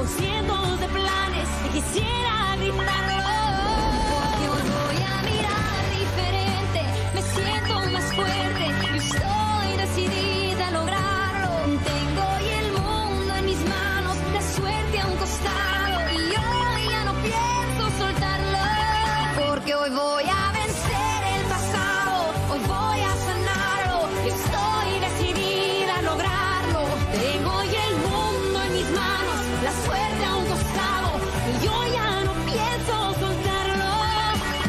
con cientos de planes y quisiera gritarlo. Porque hoy voy a mirar diferente, me siento más fuerte y estoy decidida a lograrlo. Tengo hoy el mundo en mis manos, la suerte a un costado y hoy ya no pienso soltarlo. Porque hoy voy a vencer el pasado, hoy voy a sanarlo y estoy decidida a lograrlo. Tengo hoy el mundo en mis manos, la suerte a un costado y yo ya no pienso soltarlo.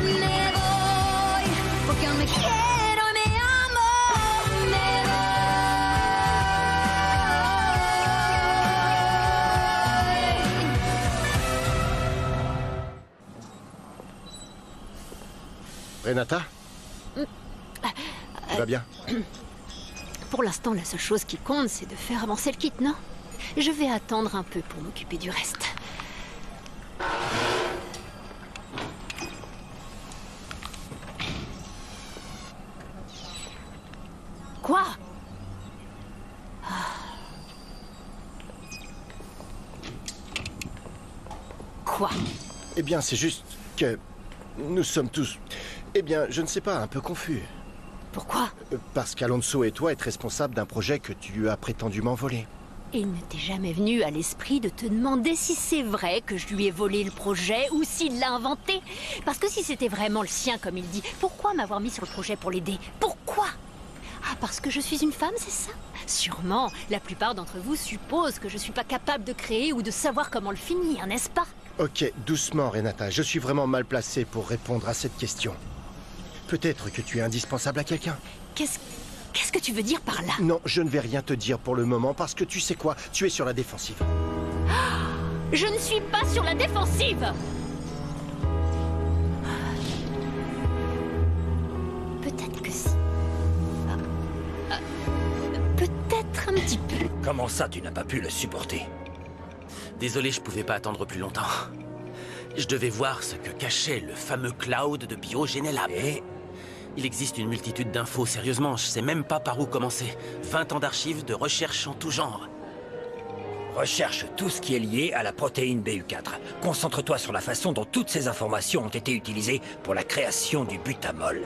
Me voy porque aún me quiero y me amo. Me voy. Renata? Tu vas bien? Pour l'instant, la seule chose qui compte, c'est de faire avancer le kit, non? Je vais attendre un peu pour m'occuper du reste. Quoi? Quoi? Eh bien, c'est juste que nous sommes tous... Eh bien, je ne sais pas, un peu confus. Pourquoi? Parce qu'Alonso et toi êtes responsables d'un projet que tu as prétendument volé. Il ne t'est jamais venu à l'esprit de te demander si c'est vrai que je lui ai volé le projet ou s'il l'a inventé? Parce que si c'était vraiment le sien, comme il dit, pourquoi m'avoir mis sur le projet pour l'aider? Pourquoi? Ah, parce que je suis une femme, c'est ça? Sûrement, la plupart d'entre vous supposent que je suis pas capable de créer ou de savoir comment le finir, n'est-ce pas? Ok, doucement, Renata. Je suis vraiment mal placé pour répondre à cette question. Peut-être que tu es indispensable à quelqu'un. Qu'est-ce que tu veux dire par là? Non, je ne vais rien te dire pour le moment parce que tu sais quoi? Tu es sur la défensive. Je ne suis pas sur la défensive! Peut-être que si. Peut-être un petit peu. Comment ça, tu n'as pas pu le supporter? Désolé, je pouvais pas attendre plus longtemps. Je devais voir ce que cachait le fameux cloud de BioGenelab. Et il existe une multitude d'infos, sérieusement, je sais même pas par où commencer. 20 ans d'archives, de recherches en tout genre. recherche tout ce qui est lié à la protéine BU4. Concentre-toi sur la façon dont toutes ces informations ont été utilisées pour la création du butamol.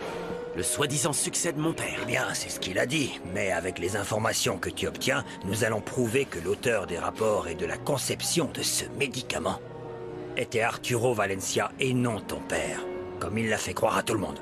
Le soi-disant succès de mon père. Eh bien, c'est ce qu'il a dit. Mais avec les informations que tu obtiens, nous allons prouver que l'auteur des rapports et de la conception de ce médicament était Arturo Valencia et non ton père, comme il l'a fait croire à tout le monde.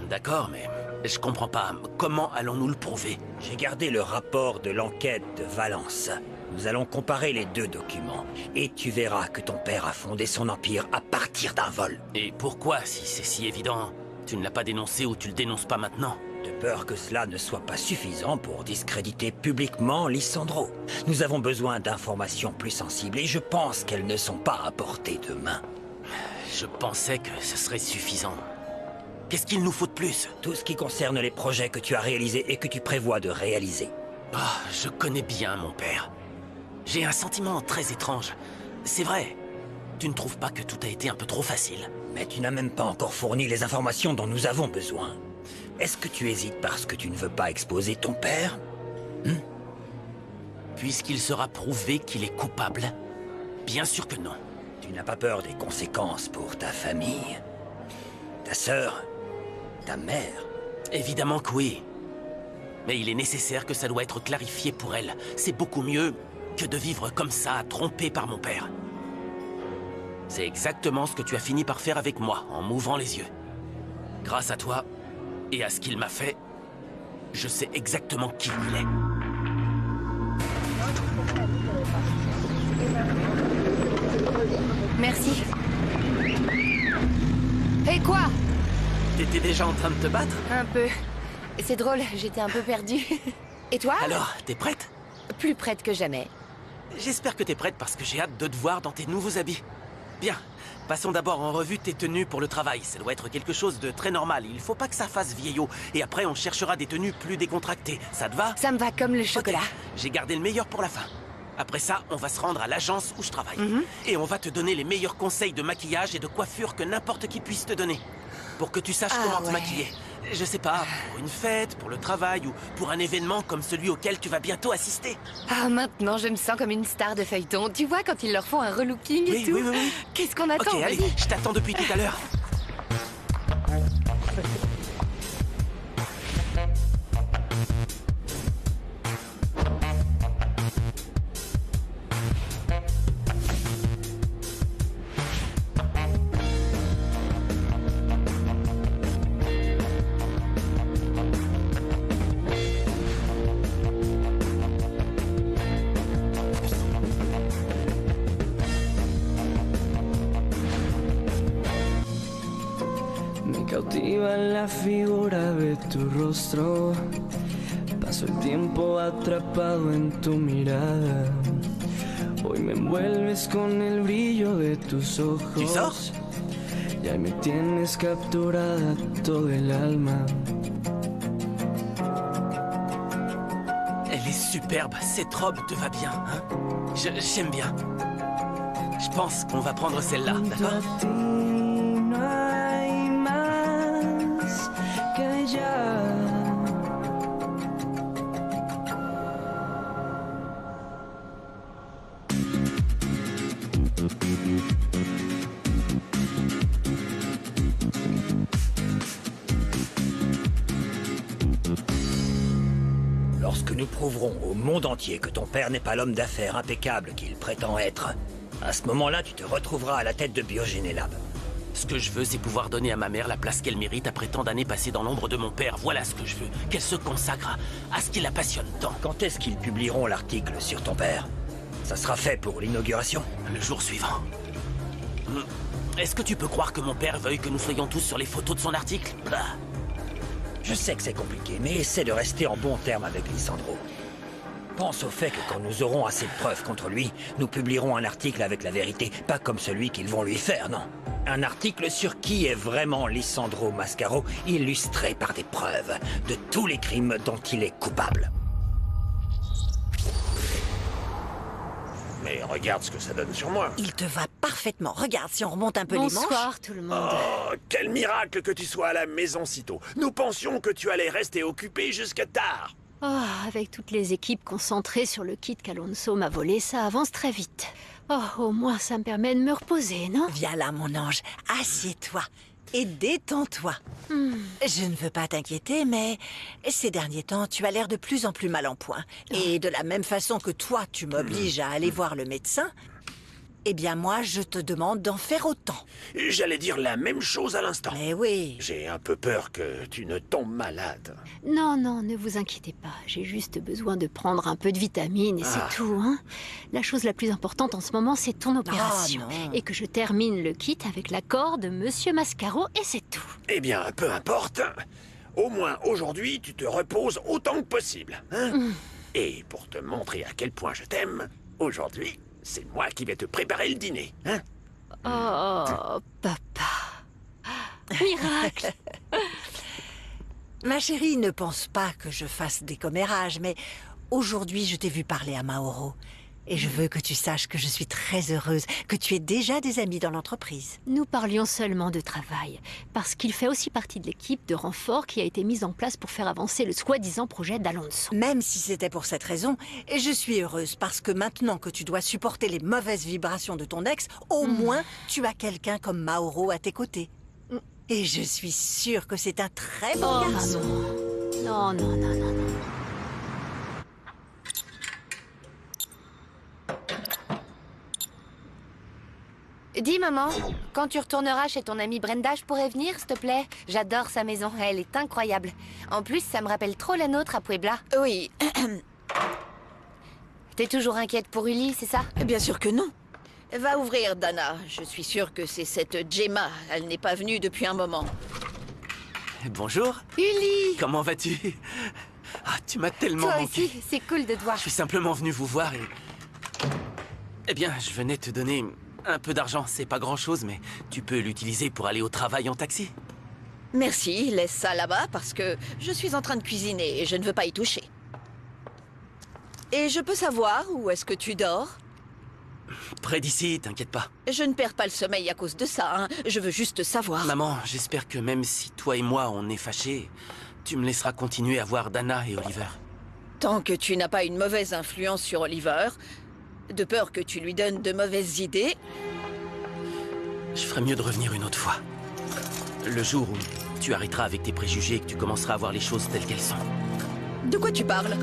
D'accord, mais je comprends pas. Comment allons-nous le prouver? J'ai gardé le rapport de l'enquête de Valence. Nous allons comparer les deux documents, et tu verras que ton père a fondé son empire à partir d'un vol. Et pourquoi, si c'est si évident, tu ne l'as pas dénoncé ou tu le dénonces pas maintenant? De peur que cela ne soit pas suffisant pour discréditer publiquement Lissandro. Nous avons besoin d'informations plus sensibles, et je pense qu'elles ne sont pas à portée de main. Je pensais que ce serait suffisant. Qu'est-ce qu'il nous faut de plus? Tout ce qui concerne les projets que tu as réalisés et que tu prévois de réaliser. Ah, je connais bien mon père. J'ai un sentiment très étrange. C'est vrai. Tu ne trouves pas que tout a été un peu trop facile? Mais tu n'as même pas encore fourni les informations dont nous avons besoin. Est-ce que tu hésites parce que tu ne veux pas exposer ton père? Puisqu'il sera prouvé qu'il est coupable? Bien sûr que non. Tu n'as pas peur des conséquences pour ta famille? Ta sœur? Ta mère? Évidemment que oui. Mais il est nécessaire que ça doit être clarifié pour elle. C'est beaucoup mieux que de vivre comme ça, trompé par mon père. C'est exactement ce que tu as fini par faire avec moi, en m'ouvrant les yeux. Grâce à toi, et à ce qu'il m'a fait, je sais exactement qui il est. Merci. Et quoi? T'étais déjà en train de te battre? Un peu. C'est drôle, j'étais un peu perdue. Et toi? Alors, t'es prête? Plus prête que jamais. J'espère que t'es prête parce que j'ai hâte de te voir dans tes nouveaux habits. Bien, passons d'abord en revue tes tenues pour le travail. Ça doit être quelque chose de très normal. Il faut pas que ça fasse vieillot. Et après, on cherchera des tenues plus décontractées. Ça te va? Ça me va comme le chocolat. Ok, j'ai gardé le meilleur pour la fin. Après ça, on va se rendre à l'agence où je travaille. Et on va te donner les meilleurs conseils de maquillage et de coiffure que n'importe qui puisse te donner. Pour que tu saches comment te maquiller. Je sais pas, pour une fête, pour le travail ou pour un événement comme celui auquel tu vas bientôt assister. Ah, maintenant, je me sens comme une star de feuilleton. Tu vois, quand ils leur font un relooking et Oui, tout. oui, oui, oui. Qu'est-ce qu'on attend? Ok, allez, Vas-y. je t'attends depuis tout à l'heure. Me cautiva la figura de tu rostro. Paso el tiempo atrapado en tu mirada. Hoy me envuelves con el brillo de tus ojos. ¿Tu sors? Ya me tienes capturada todo el alma. Elle est superbe, cette robe te va bien, hein? J'aime bien. Je pense qu'on va prendre celle-là, Junto d'accord? a ti no hay más que ella. Lorsque nous prouverons au monde entier que ton père n'est pas l'homme d'affaires impeccable qu'il prétend être, à ce moment-là, tu te retrouveras à la tête de Biogénélab. Ce que je veux, c'est pouvoir donner à ma mère la place qu'elle mérite après tant d'années passées dans l'ombre de mon père. Voilà ce que je veux. Qu'elle se consacre à ce qui la passionne tant. Quand est-ce qu'ils publieront l'article sur ton père? Ça sera fait pour l'inauguration. Le jour suivant. Est-ce que tu peux croire que mon père veuille que nous soyons tous sur les photos de son article? Bah. Je sais que c'est compliqué, mais essaie de rester en bon terme avec Lisandro. Pense au fait que quand nous aurons assez de preuves contre lui, nous publierons un article avec la vérité, pas comme celui qu'ils vont lui faire, non. Un article sur qui est vraiment Lisandro Mascaro, illustré par des preuves de tous les crimes dont il est coupable. Mais regarde ce que ça donne sur moi. Il te va parfaitement. Regarde, si on remonte un peu les manches... Bonsoir tout le monde. Oh, quel miracle que tu sois à la maison si tôt. Nous pensions que tu allais rester occupé jusque tard. Oh, avec toutes les équipes concentrées sur le kit qu'Alonso m'a volé, ça avance très vite. Oh, au moins ça me permet de me reposer, non? Viens là, mon ange. Assieds-toi et détends-toi. Je ne veux pas t'inquiéter, mais ces derniers temps, tu as l'air de plus en plus mal en point. Et de la même façon que toi, tu m'obliges à aller voir le médecin, eh bien moi, je te demande d'en faire autant. J'allais dire la même chose à l'instant. Mais oui. J'ai un peu peur que tu ne tombes malade. Non, non, ne vous inquiétez pas. J'ai juste besoin de prendre un peu de vitamines et c'est tout, hein. La chose la plus importante en ce moment, c'est ton opération. non. Et que je termine le kit avec l'accord de Monsieur Mascaro et c'est tout. Eh bien, peu importe. Au moins, aujourd'hui, tu te reposes autant que possible. Hein? Et pour te montrer à quel point je t'aime, aujourd'hui, c'est moi qui vais te préparer le dîner. Hein? Oh, papa. Miracle. Ma chérie, ne pense pas que je fasse des commérages, mais aujourd'hui, je t'ai vu parler à Mauro. Et je veux que tu saches que je suis très heureuse que tu aies déjà des amis dans l'entreprise. Nous parlions seulement de travail, parce qu'il fait aussi partie de l'équipe de renfort qui a été mise en place pour faire avancer le soi-disant projet d'Alonso. Même si c'était pour cette raison, et je suis heureuse parce que maintenant que tu dois supporter les mauvaises vibrations de ton ex, au moins tu as quelqu'un comme Mauro à tes côtés. Et je suis sûre que c'est un très bon Oh, garçon. maman. Non, non, non, non, non. Dis, maman, quand tu retourneras chez ton amie Brenda, je pourrais venir, s'il te plaît? J'adore sa maison, elle est incroyable. En plus, ça me rappelle trop la nôtre à Puebla. Oui, T'es toujours inquiète pour Uli, c'est ça? Bien sûr que non. Va ouvrir, Dana. Je suis sûre que c'est cette Gemma. Elle n'est pas venue depuis un moment. Bonjour. Uli! Comment vas-tu? Ah, tu m'as tellement Toi manqué. aussi, c'est cool de te voir. Je suis simplement venu vous voir et... Eh bien, je venais te donner un peu d'argent. C'est pas grand-chose, mais tu peux l'utiliser pour aller au travail en taxi. Merci, laisse ça là-bas parce que je suis en train de cuisiner et je ne veux pas y toucher. Et je peux savoir où est-ce que tu dors? Près d'ici, t'inquiète pas. Je ne perds pas le sommeil à cause de ça, hein. Je veux juste savoir. Maman, j'espère que même si toi et moi on est fâchés, tu me laisseras continuer à voir Dana et Oliver. Tant que tu n'as pas une mauvaise influence sur Oliver, de peur que tu lui donnes de mauvaises idées, Je ferais mieux de revenir une autre fois. Le jour où tu arrêteras avec tes préjugés et que tu commenceras à voir les choses telles qu'elles sont. de quoi tu parles?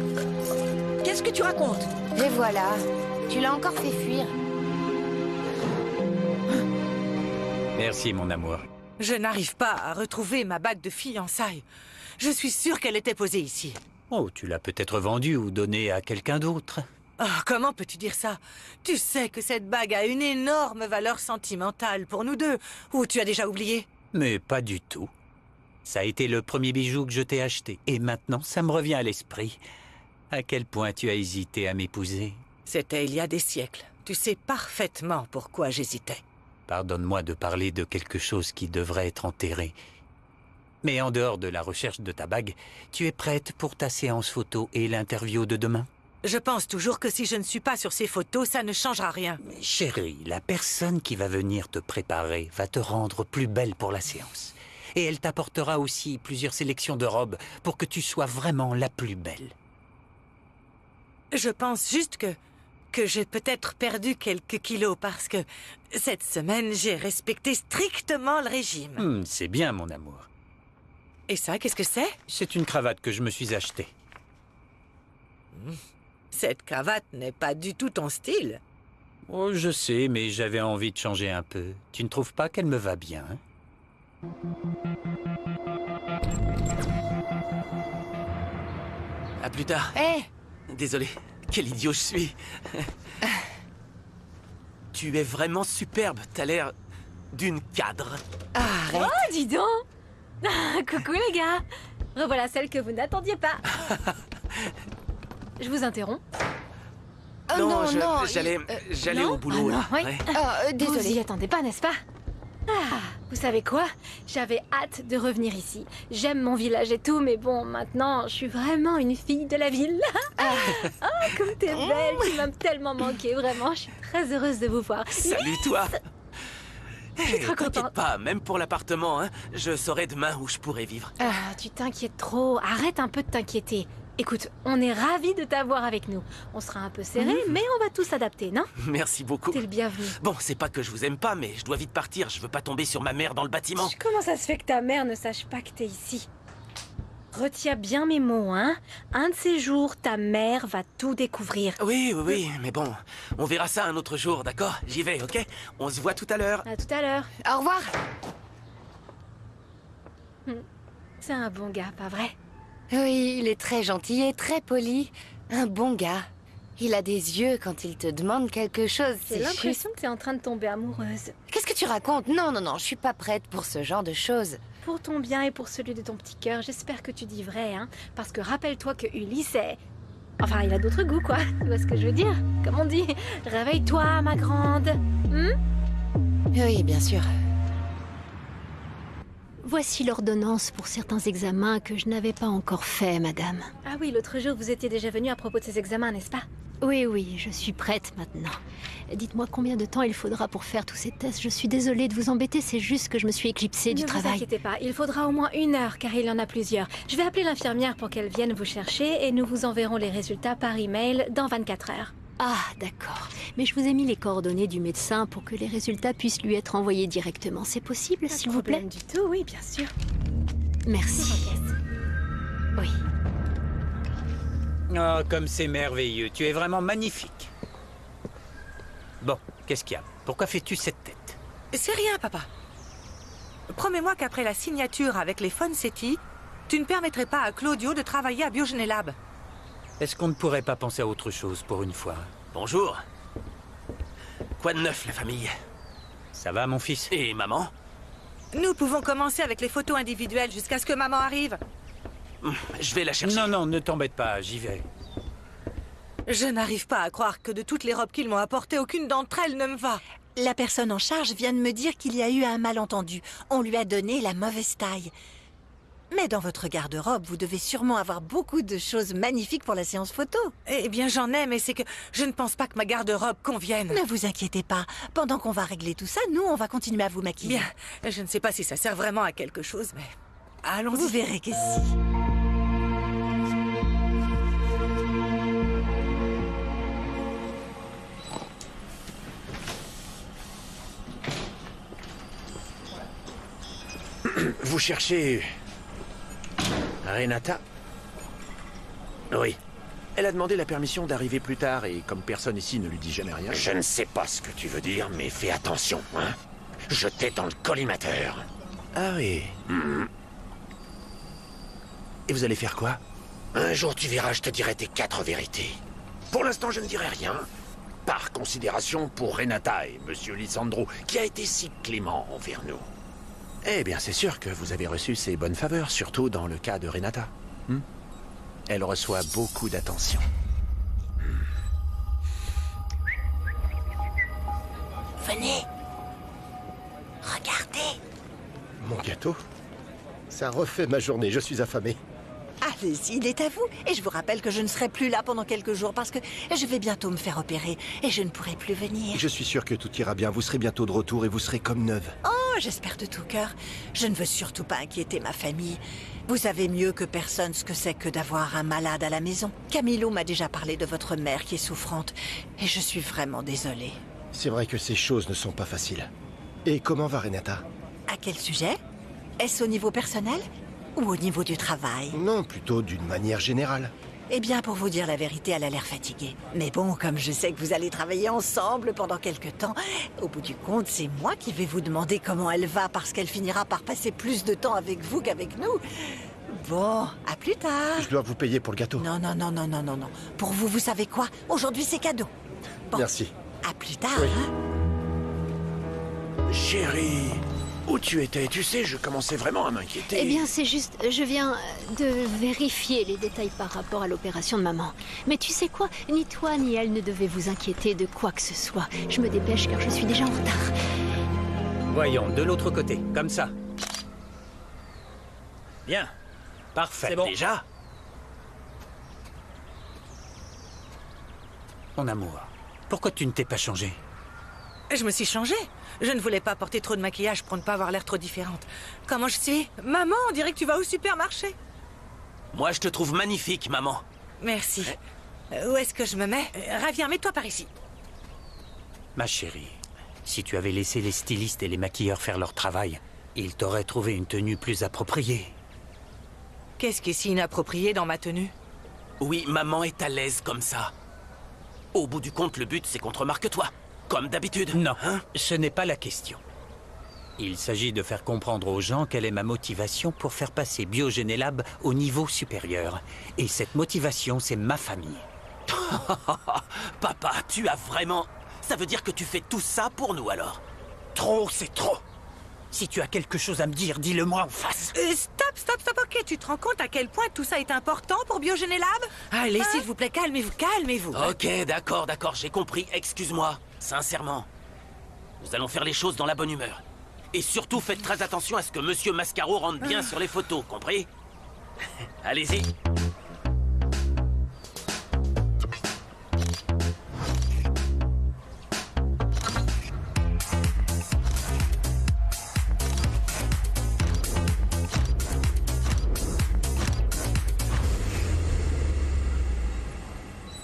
Qu'est-ce que tu racontes? Et voilà, tu l'as encore fait fuir. Merci, mon amour. Je n'arrive pas à retrouver ma bague de fiançailles. Je suis sûre qu'elle était posée ici. Oh, tu l'as peut-être vendue ou donnée à quelqu'un d'autre. Oh, comment peux-tu dire ça? Tu sais que cette bague a une énorme valeur sentimentale pour nous deux. Ou tu as déjà oublié? Mais pas du tout. Ça a été le premier bijou que je t'ai acheté. Et maintenant, ça me revient à l'esprit. À quel point tu as hésité à m'épouser? C'était il y a des siècles. Tu sais parfaitement pourquoi j'hésitais. Pardonne-moi de parler de quelque chose qui devrait être enterré. Mais en dehors de la recherche de ta bague, tu es prête pour ta séance photo et l'interview de demain? Je pense toujours que si je ne suis pas sur ces photos, ça ne changera rien. Mais chérie, la personne qui va venir te préparer va te rendre plus belle pour la séance. Et elle t'apportera aussi plusieurs sélections de robes pour que tu sois vraiment la plus belle. Je pense juste que j'ai peut-être perdu quelques kilos parce que cette semaine, j'ai respecté strictement le régime. C'est bien, mon amour. Et ça, qu'est-ce que c'est? C'est une cravate que je me suis achetée. Cette cravate n'est pas du tout ton style. Oh, je sais, mais j'avais envie de changer un peu. Tu ne trouves pas qu'elle me va bien, hein? À plus tard. Hé, Désolé, quel idiot je suis. Tu es vraiment superbe, t'as l'air d'une cadre. arrête. Oh, dis donc. Coucou les gars. Revoilà celle que vous n'attendiez pas. Je vous interromps. Oh non, non, j'allais au boulot. Ah non, là. oui. Ouais. Oh, Vous y désolée. attendez pas, n'est-ce pas? Ah, vous savez quoi? J'avais hâte de revenir ici. J'aime mon village et tout, mais bon, maintenant, je suis vraiment une fille de la ville. Oh, comme t'es belle, tu m'as tellement manqué, vraiment. Je suis très heureuse de vous voir. Salut toi. suis trop T'inquiète contente. pas, même pour l'appartement, hein, je saurai demain où je pourrai vivre. Ah, tu t'inquiètes trop. Arrête un peu de t'inquiéter. Écoute, on est ravis de t'avoir avec nous. On sera un peu serrés, mais on va tous s'adapter, non? Merci beaucoup. T'es le bienvenu. Bon, c'est pas que je vous aime pas, mais je dois vite partir. Je veux pas tomber sur ma mère dans le bâtiment. Comment ça se fait que ta mère ne sache pas que t'es ici? Retiens bien mes mots, hein? Un de ces jours, ta mère va tout découvrir. Oui, mais bon, on verra ça un autre jour, d'accord? J'y vais, ok? On se voit tout à l'heure. À tout à l'heure. Au revoir. C'est un bon gars, pas vrai? Oui, il est très gentil et très poli. Un bon gars. Il a des yeux quand il te demande quelque chose. J'ai C'est l'impression juste. que t'es en train de tomber amoureuse. Qu'est-ce que tu racontes? Non, non, non, je suis pas prête pour ce genre de choses. Pour ton bien et pour celui de ton petit cœur, j'espère que tu dis vrai, hein? Parce que rappelle-toi que Ulysse est... Enfin, il a d'autres goûts, quoi. Tu vois ce que je veux dire? Comme on dit, réveille-toi, ma grande. Oui, bien sûr. Voici l'ordonnance pour certains examens que je n'avais pas encore faits, madame. Ah oui, l'autre jour, vous étiez déjà venu à propos de ces examens, n'est-ce pas? Oui, oui, je suis prête maintenant. Dites-moi combien de temps il faudra pour faire tous ces tests. Je suis désolée de vous embêter, c'est juste que je me suis éclipsée du travail. Ne vous inquiétez pas, il faudra au moins 1 heure, car il y en a plusieurs. Je vais appeler l'infirmière pour qu'elle vienne vous chercher et nous vous enverrons les résultats par email dans 24 heures. Ah, d'accord. Mais je vous ai mis les coordonnées du médecin pour que les résultats puissent lui être envoyés directement. C'est possible, s'il vous plaît? Pas de problème du tout, oui, bien sûr. Merci. Oui. Oh, comme c'est merveilleux. Tu es vraiment magnifique. Bon, qu'est-ce qu'il y a? Pourquoi fais-tu cette tête? C'est rien, papa. Promets-moi qu'après la signature avec les Fonsetti, tu ne permettrais pas à Claudio de travailler à Biogenelab. Est-ce qu'on ne pourrait pas penser à autre chose pour une fois? Bonjour. Quoi de neuf, la famille? Ça va, mon fils? Et maman? Nous pouvons commencer avec les photos individuelles jusqu'à ce que maman arrive. Je vais la chercher. Non, non, ne t'embête pas, j'y vais. Je n'arrive pas à croire que de toutes les robes qu'ils m'ont apportées, aucune d'entre elles ne me va. La personne en charge vient de me dire qu'il y a eu un malentendu. On lui a donné la mauvaise taille. Mais dans votre garde-robe, vous devez sûrement avoir beaucoup de choses magnifiques pour la séance photo. Eh bien, j'en ai, mais c'est que je ne pense pas que ma garde-robe convienne. Ne vous inquiétez pas. Pendant qu'on va régler tout ça, nous, on va continuer à vous maquiller. Bien, je ne sais pas si ça sert vraiment à quelque chose, mais allons-y. Vous verrez que si. Vous cherchez... Renata? Oui. Elle a demandé la permission d'arriver plus tard et comme personne ici ne lui dit jamais rien... Je ne sais pas ce que tu veux dire, mais fais attention, hein. Je t'ai dans le collimateur. Ah oui. Et vous allez faire quoi? Un jour tu verras, je te dirai tes 4 vérités. Pour l'instant, je ne dirai rien. Par considération pour Renata et Monsieur Lisandro, qui a été si clément envers nous. Eh bien, c'est sûr que vous avez reçu ses bonnes faveurs, surtout dans le cas de Renata. Elle reçoit beaucoup d'attention. Venez. Regardez. Mon gâteau? Ça refait ma journée, je suis affamé. Allez-y, il est à vous. Et je vous rappelle que je ne serai plus là pendant quelques jours parce que je vais bientôt me faire opérer et je ne pourrai plus venir. Je suis sûr que tout ira bien, vous serez bientôt de retour et vous serez comme neuve. Oh, j'espère de tout cœur. Je ne veux surtout pas inquiéter ma famille. Vous savez mieux que personne ce que c'est que d'avoir un malade à la maison. Camilo m'a déjà parlé de votre mère qui est souffrante et je suis vraiment désolée. C'est vrai que ces choses ne sont pas faciles. Et comment va Renata? À quel sujet? Est-ce au niveau personnel ou au niveau du travail? Non, plutôt d'une manière générale. Eh bien, pour vous dire la vérité, elle a l'air fatiguée. Mais bon, comme je sais que vous allez travailler ensemble pendant quelque temps, au bout du compte, c'est moi qui vais vous demander comment elle va parce qu'elle finira par passer plus de temps avec vous qu'avec nous. Bon, à plus tard. Je dois vous payer pour le gâteau. Non. Pour vous, vous savez quoi? Aujourd'hui, c'est cadeau. Bon, merci. À plus tard, Oui. hein. Chérie, où tu étais? Tu sais, je commençais vraiment à m'inquiéter. Eh bien, c'est juste... Je viens de vérifier les détails par rapport à l'opération de maman. Mais tu sais quoi? Ni toi ni elle ne devaient vous inquiéter de quoi que ce soit. Je me dépêche car je suis déjà en retard. Voyons, de l'autre côté, comme ça. Bien. Parfait. C'est bon. Déjà? Mon amour, pourquoi tu ne t'es pas changé? Je me suis changée. Je ne voulais pas porter trop de maquillage pour ne pas avoir l'air trop différente. Comment je suis? Maman, on dirait que tu vas au supermarché. Moi, je te trouve magnifique, maman. Merci. Où est-ce que je me mets? Raviens, mets-toi par ici. Ma chérie, si tu avais laissé les stylistes et les maquilleurs faire leur travail, ils t'auraient trouvé une tenue plus appropriée. Qu'est-ce qui est si inapproprié dans ma tenue? Oui, maman est à l'aise comme ça. Au bout du compte, le but, c'est qu'on te remarque toi. Comme d'habitude. Non, ce n'est pas la question. Il s'agit de faire comprendre aux gens quelle est ma motivation pour faire passer Biogénélab au niveau supérieur. Et cette motivation, c'est ma famille. Papa, tu as vraiment... Ça veut dire que tu fais tout ça pour nous, alors? Trop, c'est trop. Si tu as quelque chose à me dire, dis-le-moi en face. Stop, ok. Tu te rends compte à quel point tout ça est important pour Biogénélab? Allez, s'il vous plaît, calmez-vous. Ok, d'accord, j'ai compris. Excuse-moi. Sincèrement. Nous allons faire les choses dans la bonne humeur. Et surtout, faites très attention à ce que Monsieur Mascaro rentre bien sur les photos, compris? Allez-y.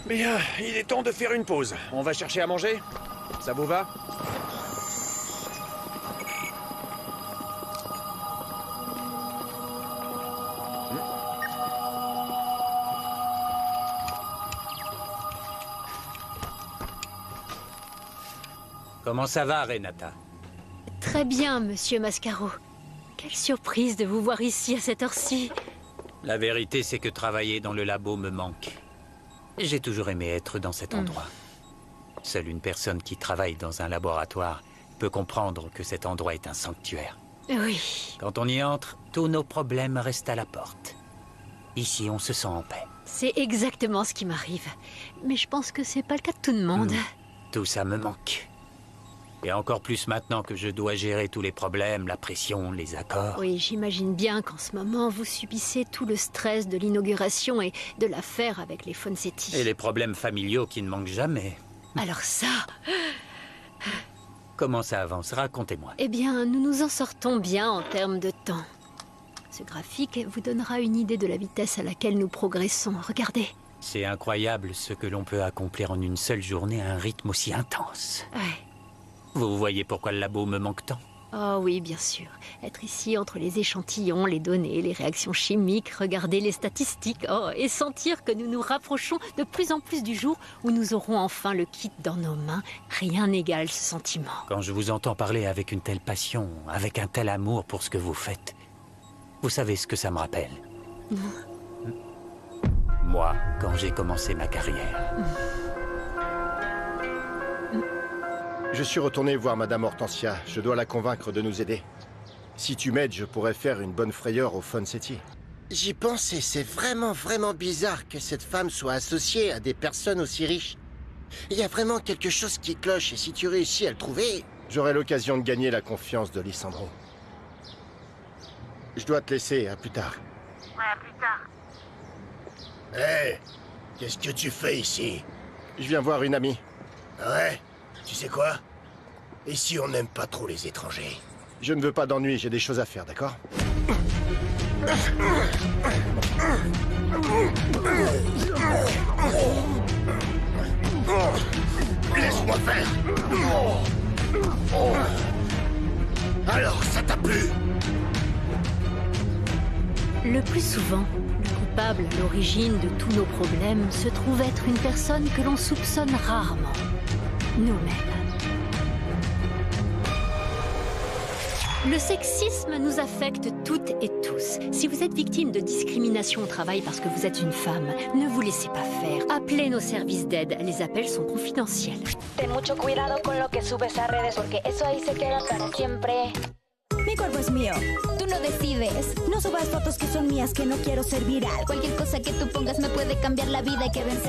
Bien, il est temps de faire une pause. On va chercher à manger? Ça vous va? Comment ça va, Renata? Très bien, monsieur Mascaro. Quelle surprise de vous voir ici à cette heure-ci. La vérité, c'est que travailler dans le labo me manque. J'ai toujours aimé être dans cet endroit. Seule une personne qui travaille dans un laboratoire peut comprendre que cet endroit est un sanctuaire. Oui. Quand on y entre, tous nos problèmes restent à la porte. Ici, on se sent en paix. C'est exactement ce qui m'arrive. Mais je pense que c'est pas le cas de tout le monde. Tout ça me manque. Et encore plus maintenant que je dois gérer tous les problèmes, la pression, les accords. Oui, j'imagine bien qu'en ce moment, vous subissez tout le stress de l'inauguration et de l'affaire avec les Fonsetti. Et les problèmes familiaux qui ne manquent jamais. Alors ça... Comment ça avance? Racontez-moi. Eh bien, nous nous en sortons bien en termes de temps. Ce graphique vous donnera une idée de la vitesse à laquelle nous progressons. Regardez. C'est incroyable ce que l'on peut accomplir en une seule journée à un rythme aussi intense. Ouais. Vous voyez pourquoi le labo me manque tant? Oh oui, bien sûr. Être ici entre les échantillons, les données, les réactions chimiques, regarder les statistiques, et sentir que nous nous rapprochons de plus en plus du jour où nous aurons enfin le kit dans nos mains, rien n'égale ce sentiment. Quand je vous entends parler avec une telle passion, avec un tel amour pour ce que vous faites, vous savez ce que ça me rappelle? Moi, quand j'ai commencé ma carrière. Je suis retourné voir Madame Hortensia. Je dois la convaincre de nous aider. Si tu m'aides, je pourrais faire une bonne frayeur aux Fonsetti. J'y pensais, c'est vraiment bizarre que cette femme soit associée à des personnes aussi riches. Il y a vraiment quelque chose qui cloche, et si tu réussis à le trouver... J'aurai l'occasion de gagner la confiance de Lissandro. Je dois te laisser, à plus tard. Ouais, à plus tard. Hé, qu'est-ce que tu fais ici? Je viens voir une amie. Ouais? Tu sais quoi? Ici, on n'aime pas trop les étrangers. Je ne veux pas d'ennui, j'ai des choses à faire, d'accord? Laisse-moi faire! Alors, ça t'a plu? Le plus souvent, le coupable à l'origine de tous nos problèmes se trouve être une personne que l'on soupçonne rarement. Nous-mêmes. Le sexisme nous affecte toutes et tous. Si vous êtes victime de discrimination au travail parce que vous êtes une femme, ne vous laissez pas faire. Appelez nos services d'aide. Les appels sont confidentiels. Ten mucho cuidado con lo que subes a redes porque eso ahí se queda para siempre. Mi cuerpo es mío. Tú no decides. No subas fotos que son mías, que no quiero ser viral. Cualquier cosa que tú pongas me puede cambiar la vida, hay que vencer.